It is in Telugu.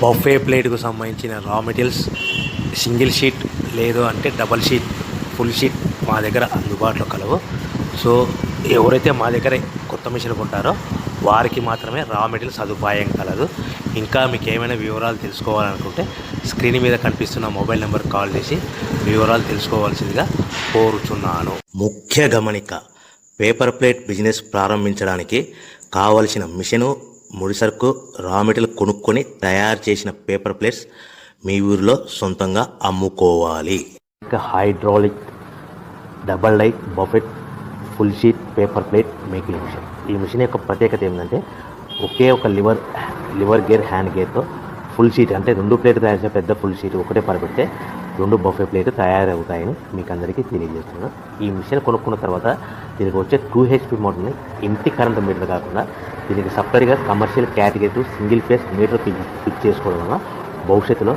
బఫే ప్లేట్కు సంబంధించిన రా మెటీరియల్స్ సింగిల్ షీట్ లేదు అంటే డబల్ షీట్ ఫుల్ షీట్ మా దగ్గర అందుబాటులో కలవు. సో ఎవరైతే మా దగ్గర కొత్త మిషన్ కొంటారో వారికి మాత్రమే రా మెటీరియల్ సదుపాయం కలదు. ఇంకా మీకు ఏమైనా వివరాలు తెలుసుకోవాలనుకుంటే స్క్రీన్ మీద కనిపిస్తున్న మొబైల్ నెంబర్కి కాల్ చేసి వివరాలు తెలుసుకోవాల్సిందిగా కోరుచున్నాను. ముఖ్య గమనిక: పేపర్ ప్లేట్ బిజినెస్ ప్రారంభించడానికి కావలసిన మిషను, ముడిసరుకు, రా మెటీరియల్ కొనుక్కొని తయారు చేసిన పేపర్ ప్లేట్స్ మీ ఊరిలో సొంతంగా అమ్ముకోవాలి. ఇంకా hydraulic, double die, buffet, full sheet paper plate making machine. ఈ మిషన్ యొక్క ప్రత్యేకత ఏంటంటే ఒకే ఒక లివర్ గేర్, హ్యాండ్ గేర్తో ఫుల్ షీట్ అంటే 2 ప్లేట్లు తయారు చేసే పెద్ద ఫుల్ షీట్ ఒకటే పరబెడితే 2 బఫే ప్లేట్ తయారవుతాయని మీకు అందరికీ తెలియజేస్తున్నాను. ఈ మిషన్ కొనుక్కున్న తర్వాత దీనికి వచ్చే 2 HP మోటార్ని ఇంటి కరెంట్ మీటర్ కాకుండా దీనికి సపరేట్గా commercial category single phase metre fix చేసుకోవడం వల్ల భవిష్యత్తులో